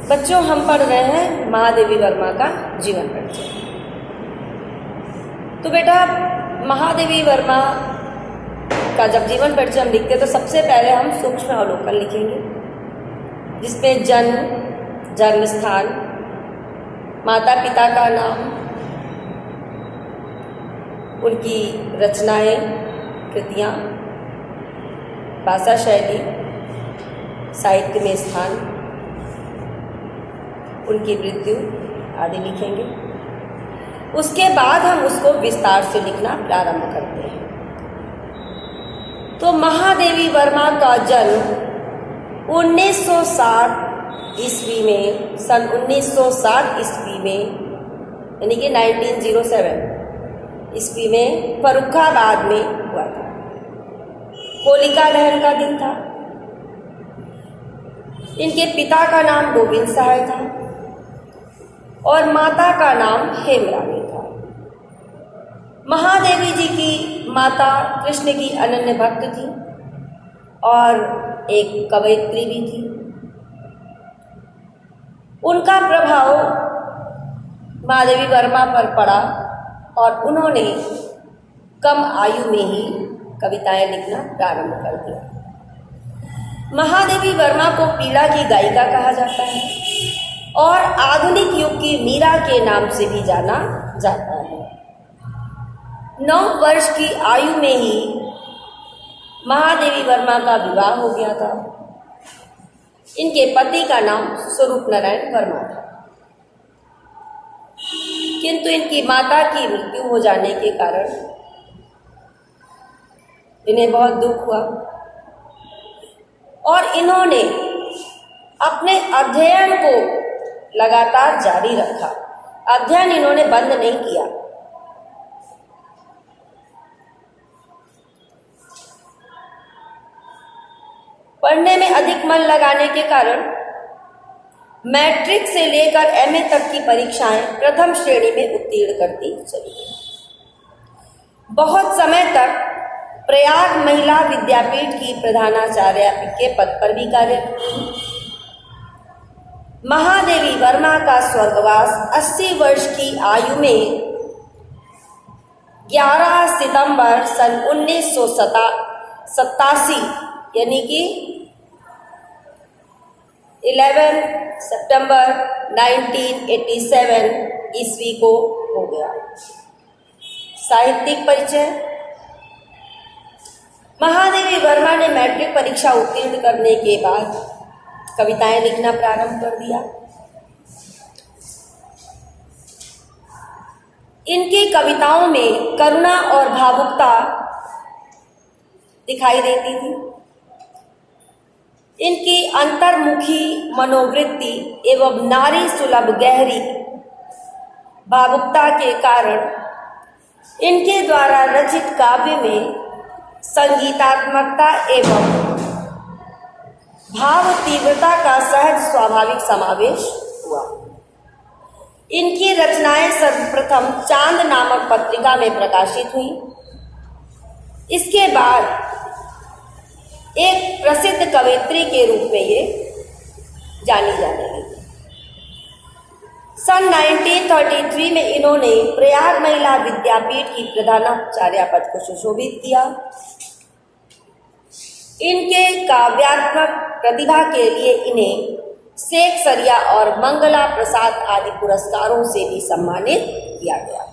बच्चों, हम पढ़ रहे हैं महादेवी वर्मा का जीवन परिचय। तो बेटा, महादेवी वर्मा का जब जीवन परिचय हम लिखते हैं तो सबसे पहले हम सूक्ष्म अवलोकन लिखेंगे, जिसमें जन्म, जन्म स्थान, माता पिता का नाम, उनकी रचनाएं, कृतियाँ, भाषा शैली, साहित्य में स्थान, उनकी मृत्यु आदि लिखेंगे। उसके बाद हम उसको विस्तार से लिखना प्रारंभ करते हैं। तो महादेवी वर्मा का जन्म 1960 ईस्वी में, सन 1960 ईस्वी में, यानी कि 1907 ईस्वी में फर्रुखाबाद में हुआ था। होलिका दहन का दिन था। इनके पिता का नाम गोविंद सहाय था और माता का नाम हेमरानी था। महादेवी जी की माता कृष्ण की अनन्य भक्त थी और एक कवयित्री भी थी। उनका प्रभाव महादेवी वर्मा पर पड़ा और उन्होंने कम आयु में ही कविताएं लिखना प्रारंभ कर दिया। महादेवी वर्मा को पीड़ा की गायिका कहा जाता है और आधुनिक युग की मीरा के नाम से भी जाना जाता है। 9 वर्ष की आयु में ही महादेवी वर्मा का विवाह हो गया था। इनके पति का नाम स्वरूप नारायण वर्मा था, किंतु इनकी माता की मृत्यु हो जाने के कारण इन्हें बहुत दुख हुआ और इन्होंने अपने अध्ययन को लगातार जारी रखा। अध्ययन इन्होंने बंद नहीं किया। पढ़ने में अधिक मन लगाने के कारण मैट्रिक से लेकर एमए तक की परीक्षाएं प्रथम श्रेणी में उत्तीर्ण करती चली गई। बहुत समय तक प्रयाग महिला विद्यापीठ की प्रधानाचार्य के पद पर भी कार्यरत थी। महादेवी वर्मा का स्वर्गवास 80 वर्ष की आयु में 11 सितंबर सन 1987 यानी कि 11 सितंबर 1987 ईस्वी को हो गया। साहित्यिक परिचय। महादेवी वर्मा ने मैट्रिक परीक्षा उत्तीर्ण करने के बाद कविताएं लिखना प्रारंभ कर दिया। इनकी कविताओं में करुणा और भावुकता दिखाई देती थी। इनकी अंतर्मुखी मनोवृत्ति एवं नारी सुलभ गहरी भावुकता के कारण इनके द्वारा रचित काव्य में संगीतात्मकता एवं भाव तीव्रता का सहज स्वाभाविक समावेश हुआ। इनकी रचनाएं सर्वप्रथम चांद नामक पत्रिका में प्रकाशित हुई। इसके बाद एक प्रसिद्ध कवयित्री के रूप में ये जानी जाने लगी। सन 1933 में इन्होंने प्रयाग महिला विद्यापीठ की प्रधानाचार्य पद को सुशोभित किया। इनके काव्यात्मक प्रतिभा के लिए इन्हें शेख सरिया और मंगला प्रसाद आदि पुरस्कारों से भी सम्मानित किया गया।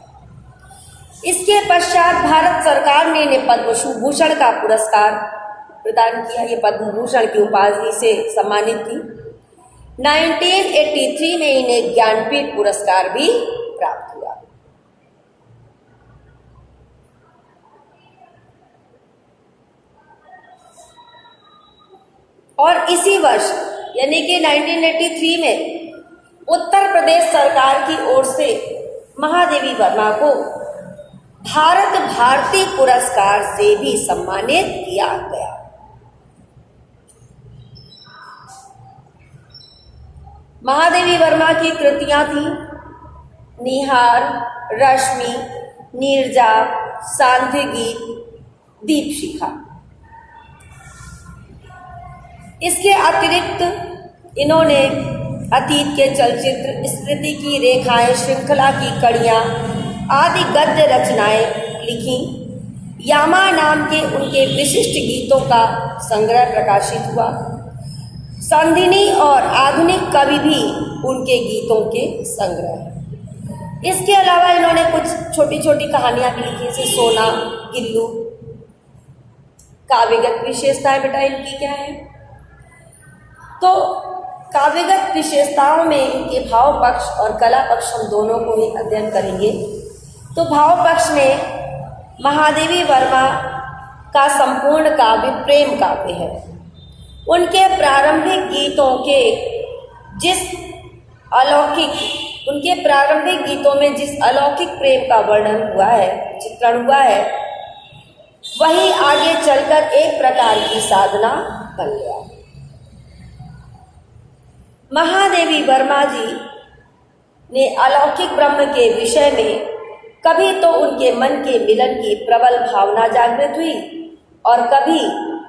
इसके पश्चात भारत सरकार ने इन्हें पद्म भूषण का पुरस्कार प्रदान किया। ये पद्म भूषण की उपाधि से सम्मानित थी। 1983 में इन्हें ज्ञानपीठ पुरस्कार भी प्राप्त हुआ। और इसी वर्ष यानी कि 1983 में उत्तर प्रदेश सरकार की ओर से महादेवी वर्मा को भारत भारती पुरस्कार से भी सम्मानित किया गया। महादेवी वर्मा की कृतियां थी निहार, रश्मि, नीरजा, सांध्य गीत, दीपशिखा। इसके अतिरिक्त इन्होंने अतीत के चलचित्र, स्मृति की रेखाएं, श्रृंखला की कड़ियाँ आदि गद्य रचनाएं लिखी। यामा नाम के उनके विशिष्ट गीतों का संग्रह प्रकाशित हुआ। संधिनी और आधुनिक कवि भी उनके गीतों के संग्रह हैं। इसके अलावा इन्होंने कुछ छोटी छोटी कहानियां भी लिखी, जैसे सोना, गिल्लू। काव्यगत विशेषताएं बेटा इनकी क्या है? तो काव्यगत विशेषताओं में इनके भाव पक्ष और कला पक्ष हम दोनों को ही अध्ययन करेंगे। तो भाव पक्ष में महादेवी वर्मा का संपूर्ण काव्य प्रेम काव्य है। उनके प्रारंभिक गीतों के प्रारंभिक गीतों में जिस अलौकिक प्रेम का वर्णन हुआ है, चित्रण हुआ है, वही आगे चलकर एक प्रकार की साधना बन गया। महादेवी वर्मा जी ने अलौकिक ब्रह्म के विषय में कभी तो उनके मन के मिलन की प्रबल भावना जागृत हुई और कभी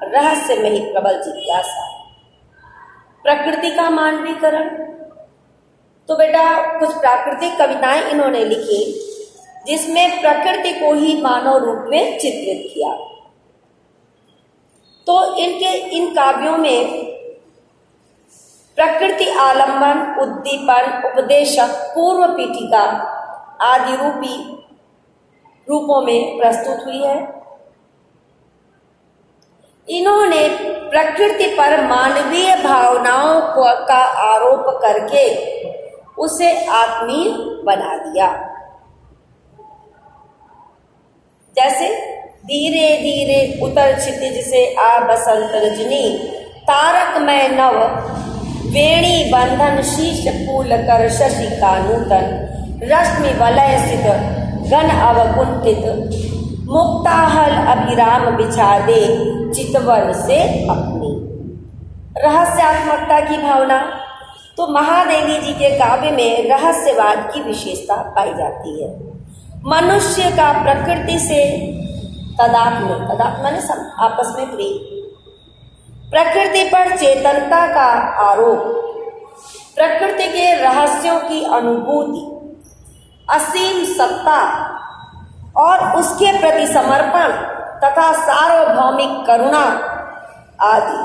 रहस्यमयी प्रबल जिज्ञासा। प्रकृति का मानवीकरण, तो बेटा कुछ प्राकृतिक कविताएं इन्होंने लिखी जिसमें प्रकृति को ही मानव रूप में चित्रित किया। तो इनके इन काव्यों में प्रकृति आलंबन, उद्दीपन, उपदेशक, पूर्व पीठिका आदि रूपों में प्रस्तुत हुई है। इन्होंने प्रकृति पर मानवीय भावनाओं का आरोप करके उसे आत्मीय बना दिया। जैसे धीरे धीरे उतर क्षितिज से आ बसंत रजनी, तारक में नव वेणी बंधन, शीश फूल कर शशि का नूतन, रश्मि वलय सित घन अवकुंठित, मुक्ताहल अभिराम बिछा दे चितवन से अपनी। रहस्यात्मकता की भावना, तो महादेवी जी के काव्य में रहस्यवाद की विशेषता पाई जाती है। मनुष्य का प्रकृति से तादात्म्य आपस में प्रेम, प्रकृति पर चेतनता का आरोप, प्रकृति के रहस्यों की अनुभूति, असीम सत्ता और उसके प्रति समर्पण तथा सार्वभौमिक करुणा आदि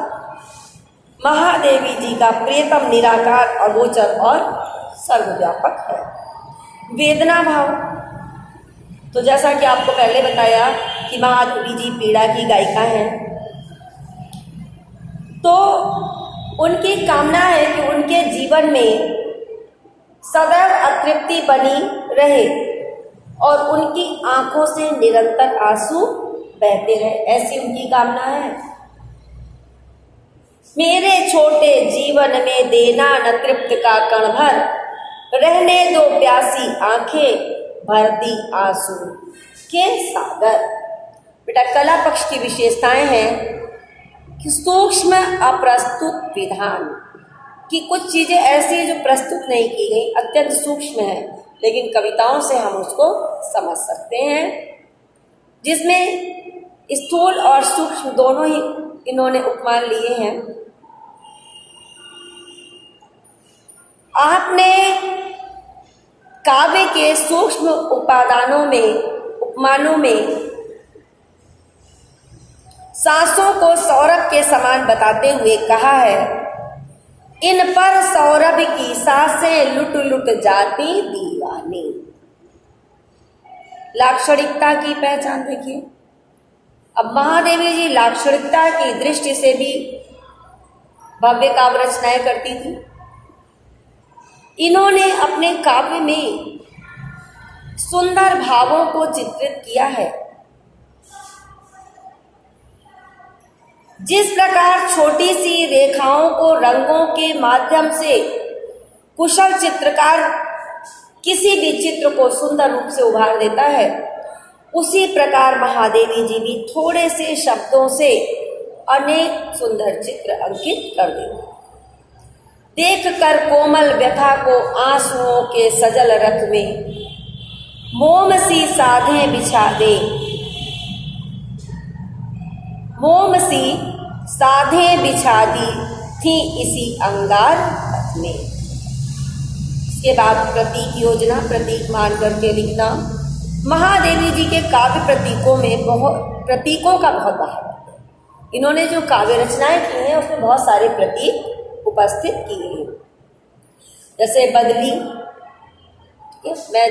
महादेवी जी का प्रियतम, निराकार, अगोचर और सर्वव्यापक है। वेदना भाव, तो जैसा कि आपको पहले बताया कि महादेवी जी पीड़ा की गायिका हैं, तो उनकी कामना है कि उनके जीवन में सदैव अतृप्ति बनी रहे और उनकी आंखों से निरंतर आंसू बहते रहे, ऐसी उनकी कामना है। मेरे छोटे जीवन में देना न तृप्त का कण भर, रहने दो प्यासी आंखें भरती आंसू के सागर। बेटा कला पक्ष की विशेषताएं हैं कि सूक्ष्म अप्रस्तुत विधान, कि कुछ चीजें ऐसी हैं जो प्रस्तुत नहीं की गई, अत्यंत सूक्ष्म है, लेकिन कविताओं से हम उसको समझ सकते हैं, जिसमें स्थूल और सूक्ष्म दोनों ही इन्होंने उपमान लिए हैं। आपने काव्य के सूक्ष्म उपादानों में, उपमानों में सांसों को सौरभ के समान बताते हुए कहा है, इन पर सौरभ की सांसें लुट लुट जाती दीवानी। लाक्षणिकता की पहचान देखिए। अब महादेवी जी लाक्षणिकता की दृष्टि से भी भव्य काव्य रचनाएं करती थी। इन्होंने अपने काव्य में सुंदर भावों को चित्रित किया है। जिस प्रकार छोटी सी रेखाओं को रंगों के माध्यम से कुशल चित्रकार किसी भी चित्र को सुंदर रूप से उभार देता है, उसी प्रकार महादेवी जी भी थोड़े से शब्दों से अनेक सुंदर चित्र अंकित कर देते। देख कर कोमल व्यथा को आंसुओं के सजल रथ में, मोम सी साधें बिछा दे, मोम सी साधें बिछा दी थी इसी अंगार पथ में। उसके बाद प्रतीक योजना, प्रतीक मान करके लिखना। महादेवी जी के काव्य प्रतीकों का बहुत महत्व है। इन्होंने जो काव्य रचनाएं की हैं उसमें बहुत सारे प्रतीक उपस्थित किए हैं, जैसे बदली, मैं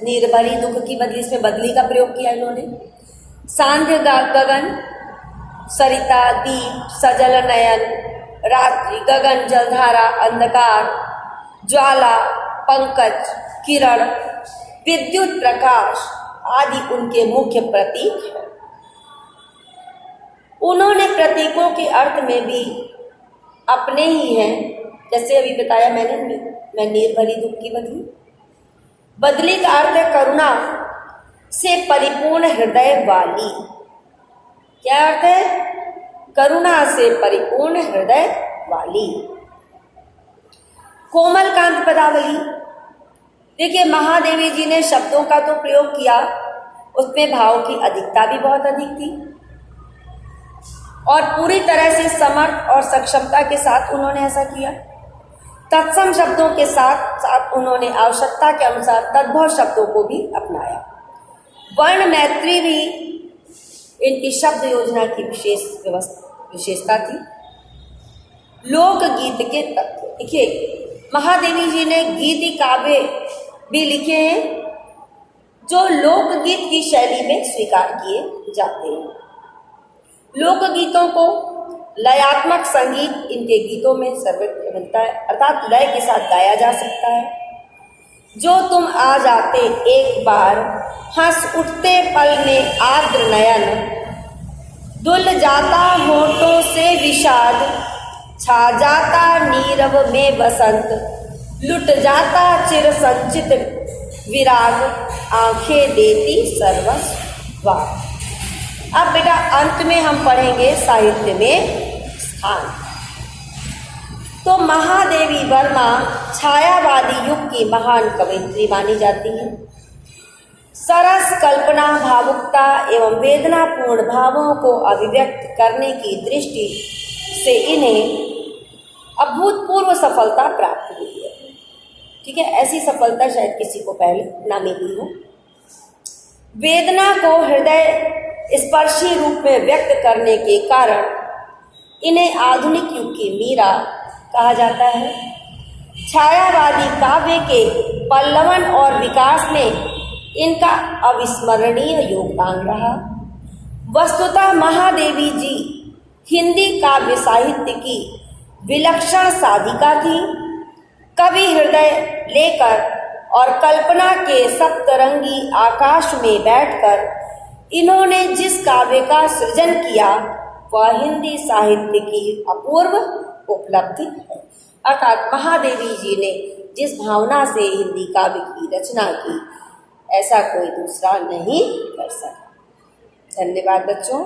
निर्भरी दुख की बदली, इसमें बदली का प्रयोग किया इन्होंने। सांध्य गगन, सरिता, दीप, सजल नयन, रात्रि, गगन, जलधारा, अंधकार, ज्वाला, पंकज, किरण, विद्युत प्रकाश आदि उनके मुख्य प्रतीक हैं। उन्होंने प्रतीकों के अर्थ में भी अपने ही हैं, जैसे अभी बताया मैंने, मैं निर्भरी दुख की बदली। बदली का अर्थ है करुणा से परिपूर्ण हृदय वाली। क्या अर्थ है? करुणा से परिपूर्ण हृदय वाली। कोमल कांत पदावली, देखिए महादेवी जी ने शब्दों का तो प्रयोग किया, उसमें भाव की अधिकता भी बहुत अधिक थी और पूरी तरह से समर्थ और सक्षमता के साथ उन्होंने ऐसा किया। तत्सम शब्दों के साथ साथ उन्होंने आवश्यकता के अनुसार तद्भव शब्दों को भी अपनाया। वर्ण मैत्री भी इनकी शब्द योजना की विशेषता थी। लोकगीत के तत्व, देखिए महादेवी जी ने गीति काव्य भी लिखे हैं जो लोकगीत की शैली में स्वीकार किए जाते हैं। लोकगीतों को लयात्मक संगीत इनके गीतों में सर्वत्र मिलता है, अर्थात लय के साथ गाया जा सकता है। जो तुम आ जाते एक बार, हंस उठते पल में आर्द्र नयन, दुल जाता होठों से विषाद, छा जाता नीरव में बसंत, लुट जाता चिर संचित विराग, आंखें देती सर्वस्व। अब बेटा अंत में हम पढ़ेंगे साहित्य में स्थान। तो महादेवी वर्मा छायावादी युग की महान कवयित्री मानी जाती है। सरस कल्पना, भावुकता एवं वेदनापूर्ण भावों को अभिव्यक्त करने की दृष्टि से इन्हें अभूतपूर्व सफलता प्राप्त हुई है। ठीक है, ऐसी सफलता शायद किसी को पहले ना मिली हो। वेदना को हृदय स्पर्शी रूप में व्यक्त करने के कारण इन्हें आधुनिक युग की मीरा कहा जाता है। छायावादी काव्य के पल्लवन और विकास में इनका अविस्मरणीय योगदान रहा। वस्तुतः महादेवी जी हिंदी काव्य साहित्य की विलक्षण साधिका थी। कवि हृदय लेकर और कल्पना के सप्तरंगी आकाश में बैठकर इन्होंने जिस काव्य का सृजन किया वह हिंदी साहित्य की अपूर्व उपलब्धि है। अर्थात महादेवी जी ने जिस भावना से हिंदी काव्य की रचना की, ऐसा कोई दूसरा नहीं कर सका। धन्यवाद बच्चों।